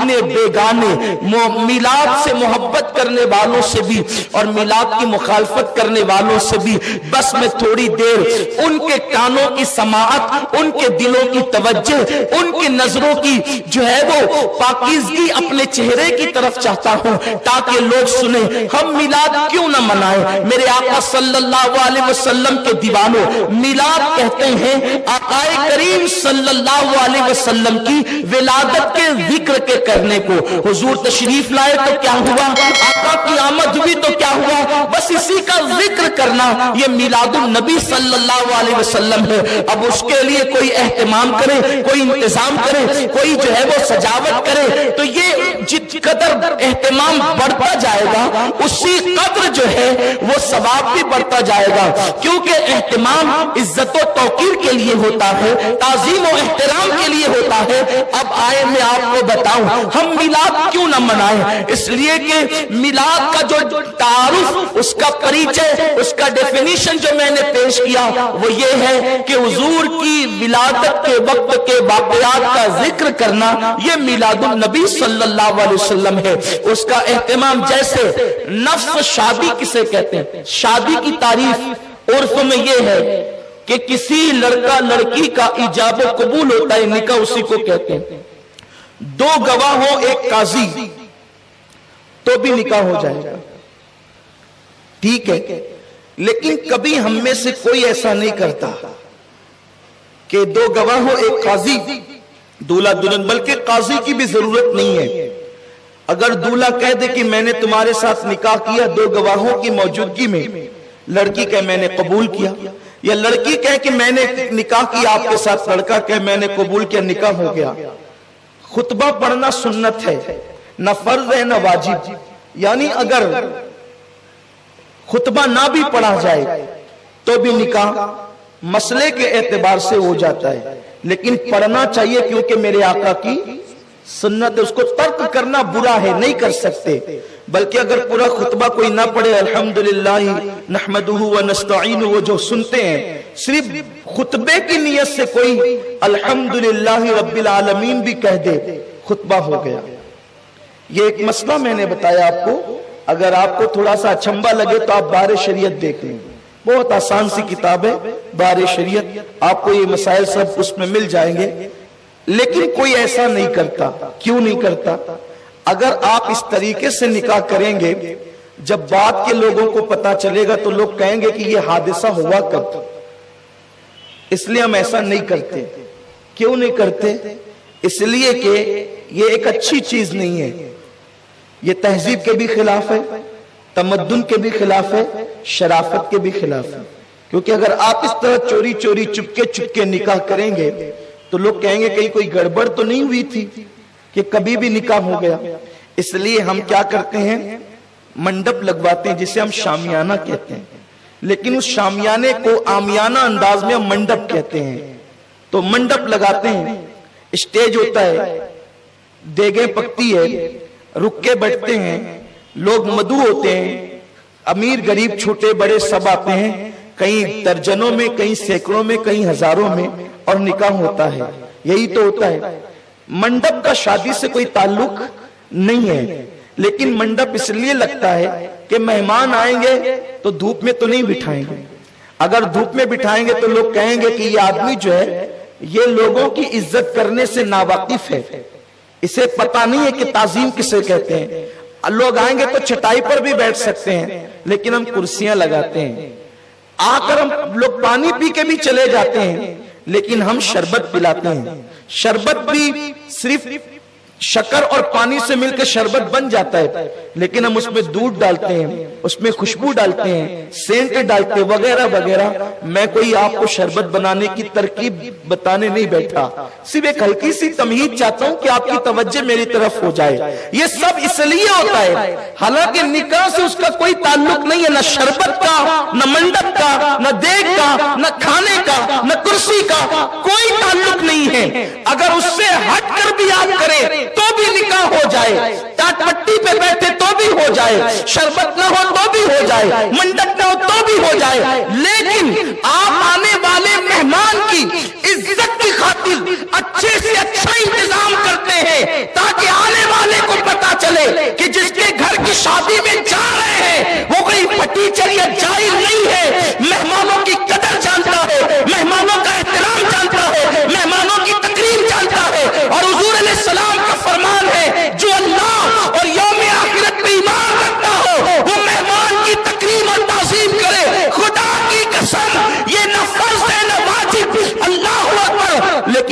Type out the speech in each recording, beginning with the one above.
اپنے بیگانے میلاد سے محبت کرنے والوں سے بھی اور میلاد کی مخالفت کرنے والوں سے بھی بس میں تھوڑی دیر ان کے کانوں کی سماعت، ان کے دلوں کی توجہ، ان کی نظروں کی جو ہے وہ پاکیزگی اپنے چہرے کی طرف چاہتا ہوں تاکہ لوگ سنیں ہم میلاد کیوں نہ منائیں۔ میرے آقا صلی اللہ علیہ وسلم کے دیوانوں، میلاد کہتے ہیں آقا کریم صلی اللہ علیہ وسلم کی ولادت کے ذکر کے کرنے کو۔ حضور تشریف لائے تو کیا ہوا، آقا کی آمد ہوئی تو کیا ہوا، بس اسی کا ذکر کرنا یہ میلاد النبی صلی اللہ علیہ وسلم ہے۔ اب اس کے لیے کوئی اہتمام کرے، کوئی انتظام کرے، کوئی جو ہے وہ سجاوٹ کرے تو یہ جت قدر اہتمام بڑھتا جائے گا اسی قدر جو ہے وہ ثواب بھی بڑھتا جائے گا، کیونکہ اہتمام عزت و توقیر کے لیے ہوتا ہے، تعظیم و احترام کے لیے ہوتا ہے۔ اب آئے میں آپ کو بتاؤں ہم میلاد کیوں نہ منائیں، اس لیے کہ میلاد کا جو تعارف، اس کا پریچے، اس کا ڈیفینیشن جو میں نے پیش کیا وہ یہ ہے کہ حضور کی ولادت کے وقت کے واقعات کا ذکر کرنا یہ میلاد النبی صلی اللہ علیہ وسلم ہے۔ اس کا اہتمام جیسے نفس شادی کسے کہتے ہیں، شادی کی تعریف عرف میں یہ ہے کہ کسی لڑکا لڑکی کا ایجاب و قبول ہوتا ہے، نکاح اسی کو کہتے ہیں۔ دو گواہ ہو ایک قاضی تو بھی نکاح ہو جائے گا، ٹھیک ہے، لیکن کبھی ہم میں سے کوئی ایسا نہیں کرتا کہ دو گواہ ہو ایک قاضی دولہا دلہن، بلکہ قاضی کی بھی ضرورت نہیں ہے۔ اگر دولہا کہہ دے کہ میں نے تمہارے ساتھ نکاح کیا دو گواہوں کی موجودگی میں، لڑکی کہے میں نے قبول کیا، یا لڑکی کہے کہ میں نے نکاح کیا آپ کے ساتھ، لڑکا کہے میں نے قبول کیا، نکاح ہو گیا۔ خطبہ پڑھنا سنت ہے، نہ فرض ہے نہ واجب، یعنی اگر خطبہ نہ بھی پڑھا جائے تو بھی نکاح مسئلے کے اعتبار سے ہو جاتا ہے، لیکن پڑھنا چاہیے کیونکہ میرے آقا کی سنت ہے، اس کو ترک کرنا برا ہے، نہیں کر سکتے۔ بلکہ اگر پورا خطبہ کوئی نہ پڑھے الحمدللہ نحمدہ ونستعینہ وہ جو سنتے ہیں، صرف خطبے کی نیت سے کوئی الحمدللہ رب العالمین بھی کہہ دے، خطبہ ہو گیا۔ یہ ایک مسئلہ میں نے بتایا آپ کو، اگر آپ کو تھوڑا سا اچھمبا لگے تو آپ بار شریعت دیکھ لیں، بہت آسان سی کتاب ہے بار شریعت، آپ کو یہ مسائل سب اس میں مل جائیں گے۔ لیکن کوئی ایسا نہیں کرتا، کیوں نہیں کرتا؟ اگر آپ اس طریقے سے نکاح کریں گے، جب بعد کے لوگوں کو پتا چلے گا تو لوگ کہیں گے کہ یہ حادثہ ہوا کب، اس لیے ہم ایسا نہیں کرتے۔ کیوں نہیں کرتے؟ اس لیے کہ یہ ایک اچھی چیز نہیں ہے، یہ تہذیب کے بھی خلاف ہے، تمدن کے بھی خلاف ہے، شرافت کے بھی خلاف ہے۔ کیونکہ اگر آپ اس طرح چوری چوری چپکے نکاح کریں گے تو لوگ کہیں گے کہیں کوئی گڑبڑ تو نہیں ہوئی تھی کہ کبھی بھی نکاح ہو گیا۔ اس لیے ہم کیا کرتے ہیں، منڈپ لگواتے ہیں جسے ہم شامیانہ کہتے ہیں، لیکن اس شامیانے کو عامیانہ انداز میں ہم منڈپ کہتے ہیں۔ تو منڈپ لگاتے ہیں، اسٹیج ہوتا ہے، دیگیں پکتی ہے، رکے بیٹھتے ہیں، لوگ مدعو ہوتے ہیں، امیر غریب چھوٹے بڑے سب آتے ہیں، کہیں درجنوں میں، کہیں سینکڑوں میں، کہیں ہزاروں میں، اور نکاح ہوتا ہے۔ یہی تو ہوتا ہے۔ منڈپ کا شادی سے کوئی تعلق نہیں ہے، لیکن منڈپ اس لیے لگتا ہے کہ مہمان آئیں گے تو دھوپ میں تو نہیں بٹھائیں گے، اگر دھوپ میں بٹھائیں گے تو لوگ کہیں گے کہ یہ آدمی جو ہے یہ لوگوں کی عزت کرنے سے ناواقف ہے، اسے پتہ نہیں ہے کہ تعظیم کسے کہتے ہیں۔ لوگ آئیں گے تو چٹائی پر بھی بیٹھ سکتے ہیں، لیکن ہم کرسیاں لگاتے ہیں، آ کر ہم لوگ پانی پی کے بھی چلے جاتے ہیں، لیکن ہم شربت پلاتے ہیں۔ شربت بھی صرف شکر اور پانی سے مل کے شربت بن جاتا ہے، لیکن ہم اس میں دودھ ڈالتے ہیں، اس میں خوشبو ڈالتے ہیں، سینٹ ڈالتے ہیں، وغیرہ وغیرہ۔ میں کوئی آپ کو شربت بنانے کی ترکیب بتانے نہیں بیٹھا، صرف ایک ہلکی سی تمہید چاہتا ہوں کہ آپ کی توجہ میری طرف ہو جائے۔ یہ سب اس لیے ہوتا ہے، حالانکہ نکاح سے اس کا کوئی تعلق نہیں ہے، نہ شربت کا، نہ منڈپ کا، نہ دیگ کا، نہ کھانے کا، نہ کرسی کا، کوئی تعلق نہیں ہے۔ اگر اس سے ہٹ کر بھی آپ کریں تو بھی نکاح ہو جائے، ٹاٹ پٹی پہ بیٹھے تو بھی ہو جائے، شربت نہ ہو تو بھی ہو جائے، منڈپ نہ ہو تو بھی ہو جائے، لیکن آپ آنے والے مہمان کی عزت کی خاطر اچھے سے اچھا انتظام کرتے ہیں تاکہ آنے والے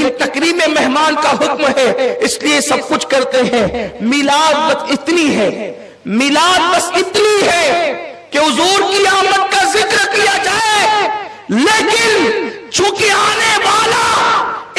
لیکن تکریم مہمان کا حکم ہے اس لیے سب کچھ کرتے ہیں. میلاد بس اتنی ہے، میلاد بس اتنی ہے کہ حضور کی آمد کا ذکر کیا جائے، لیکن چونکہ آنے والا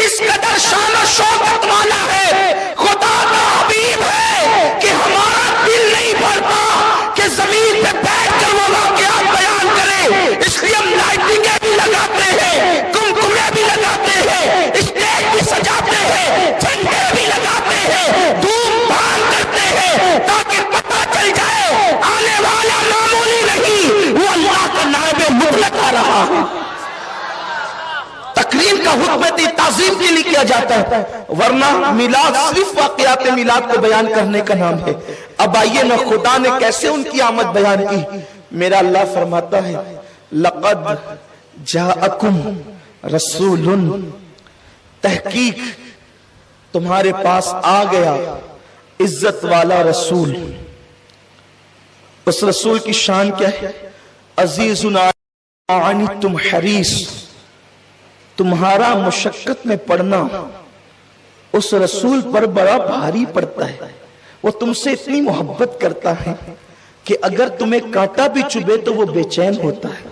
اس قدر شان و شوکت والا ہے، خدا کا حبیب ہے کہ ہمارا دل نہیں بھرتا کہ زمین پہ بیٹھ کر وہ واقعات بیان کرے. اس لیے ہم لائٹنگیں بھی لگاتے ہیں، کمکمے بھی لگاتے ہیں، اسٹیج بھی سجاتے ہیں، جھنڈے بھی لگاتے ہیں، دھوم دھام کرتے ہیں، تاکہ پتہ چل جائے آنے والا معمولی نہیں، وہ اللہ کا نائب مطلق آ رہا ہے. تقریر کا حکم تعظیم کے لیے کیا جاتا ہے، ورنہ میلاد صرف واقعات میلاد کو بیان کرنے کا نام ہے. اب آئیے نا خدا نے کیسے ان کی آمد بیان کی. میرا اللہ فرماتا ہے لقد جاءکم رسول، تحقیق تمہارے پاس آ گیا عزت والا رسول. اس رسول کی شان کیا ہے؟ عزیز عنتم حریص. تمہارا مشقت میں پڑنا اس رسول پر بڑا بھاری پڑتا ہے. وہ تم سے اتنی محبت کرتا ہے کہ اگر تمہیں کانٹا بھی چبھے تو وہ بے چین ہوتا ہے.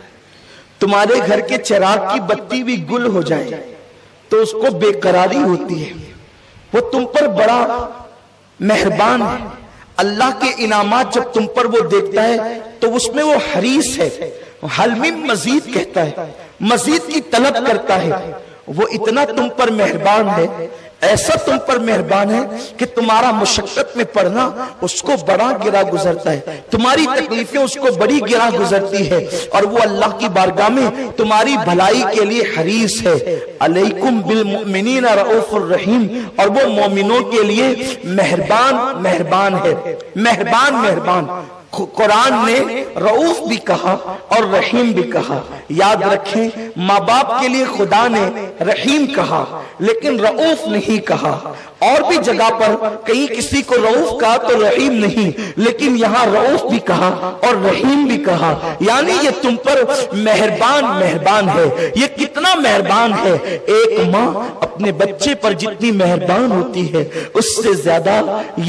تمہارے گھر کے چراغ کی بتی بھی گل ہو جائے تو اس کو بے قراری ہوتی ہے. وہ تم پر بڑا مہربان ہے. اللہ کے انعامات جب تم پر وہ دیکھتا ہے تو اس میں وہ حریص ہے. حل من مزید کہتا ہے، مزید کی طلب کرتا ہے. وہ اتنا تم پر مہربان ہے، ایسا تم پر مہربان ہے کہ تمہارا مشقت میں پڑنا اس کو بڑا گرا گزرتا ہے، تمہاری تکلیفیں اس کو بڑی گرا گزرتی ہے، اور وہ اللہ کی بارگاہ میں تمہاری بھلائی کے لیے حریص ہے. علیکم بالمؤمنین رؤوف الرحیم، اور وہ مومنوں کے لیے مہربان ہے. مہربان قرآن نے رؤوف بھی کہا اور رحیم بھی کہا. یاد رکھیں ماں باپ کے لیے خدا نے رحیم کہا لیکن رؤوف نہیں کہا. اور بھی جگہ پر کہیں کسی کو رؤوف کہا تو رحیم نہیں، لیکن یہاں رؤوف بھی کہا اور رحیم بھی کہا. یعنی یہ تم پر مہربان ہے. یہ کتنا مہربان ہے؟ ایک ماں اپنے بچے پر جتنی مہربان ہوتی ہے اس سے زیادہ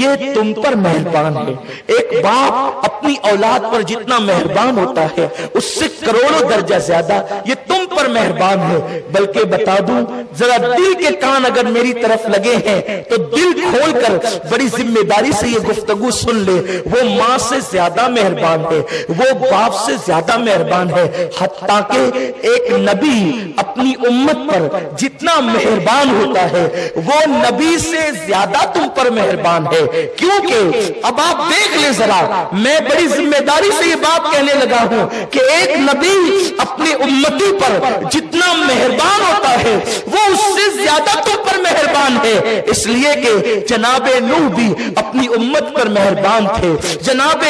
یہ تم پر مہربان ہے. ایک باپ اپنی اولاد پر جتنا مہربان ہوتا ہے اس سے کروڑوں درجہ زیادہ یہ تم پر مہربان ہے. بلکہ بتا دوں ذرا دل کے کان اگر میری طرف لگے ہیں تو دل کھول کر بڑی ذمہ داری سے یہ گفتگو سن لے. وہ ماں سے زیادہ مہربان ہے، وہ باپ سے زیادہ مہربان ہے. حتیٰ کہ ایک نبی اپنی امت پر جتنا مہربان ہوتا ہے وہ نبی سے زیادہ تم پر مہربان ہے. کیونکہ اب آپ دیکھ لیں ذرا، میں بڑی ذمہ داری سے یہ بات کہنے لگا ہوں کہ ایک نبی اپنی امتی پر جتنا مہربان ہوتا ہے وہ اس سے زیادہ تم پر مہربان ہے. اس لیے کہ جناب نوح بھی اپنی امت پر مہربان تھے، جناب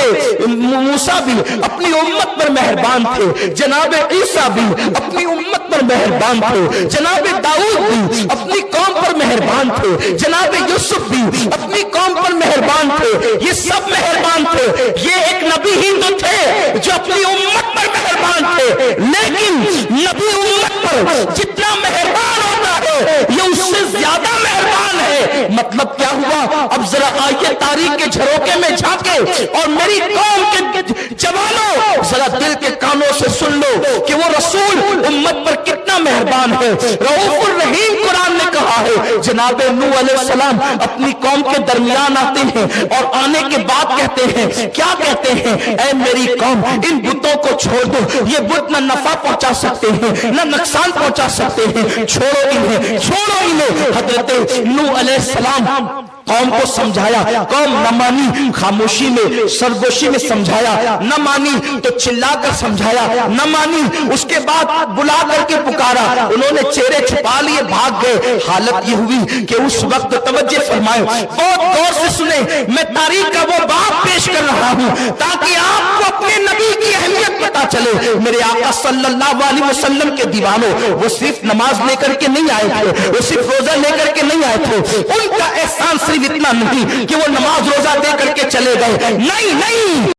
موسیٰ بھی اپنی امت پر مہربان تھے، جناب عیسیٰ بھی اپنی امت پر مہربان تھے، جناب داؤد بھی اپنی قوم پر مہربان تھے، جناب یوسف بھی اپنی قوم پر مہربان تھے. یہ سب مہربان تھے. یہ ایک نبی ہی تو تھے جو اپنی امت پر مہربان تھے، لیکن نبی امت پر جتنا مہربان ہوتا ہے یہ اس سے زیادہ مہربان ہے. مطلب کیا ہوا؟ اب ذرا آئیے تاریخ کے جھروکے میں جھانکے اور میری قوم کے جوانوں ذرا دل کے کانوں سے سن لو کہ وہ رسول امت پر کتنا مہربان ہے. رؤوف الرحیم قرآن نے کہا ہے. جناب نوح علیہ السلام اپنی قوم کے درمیان آتے ہیں اور آنے کے بعد کہتے ہیں، کیا کہتے ہیں؟ اے میری قوم ان بتوں کو چھوڑ دو، یہ بت نہ نفع پہنچا سکتے ہیں نہ نقصان پہنچا سکتے ہیں، چھوڑو انہیں. حضرت نوح علیہ السلام قوم کو سمجھایا، قوم نہ مانی، خاموشی میں سرگوشی میں سمجھایا، نہ مانی تو چلا کر سمجھایا، نہ مانی اس کے بعد بلا کر کے پکارا. انہوں نے چہرے چھپا لیے، بھاگ گئے. حالت یہ ہوئی کہ اس وقت توجہ فرمائے، بہت غور سے سنیں، میں تاریخ کا وہ باب پیش کر رہا ہوں تاکہ آپ کو اپنے نبی کی اہمیت پتا چلے. میرے آقا صلی اللہ علیہ وسلم کے دیوانوں، وہ صرف نماز لے کر کے نہیں آئے تھے، وہ صرف روزہ لے کر کے نہیں آئے تھے. ان کا احسان صرف اتنا نہیں کہ وہ نماز روزہ دے کر کے چلے گئے، نہیں.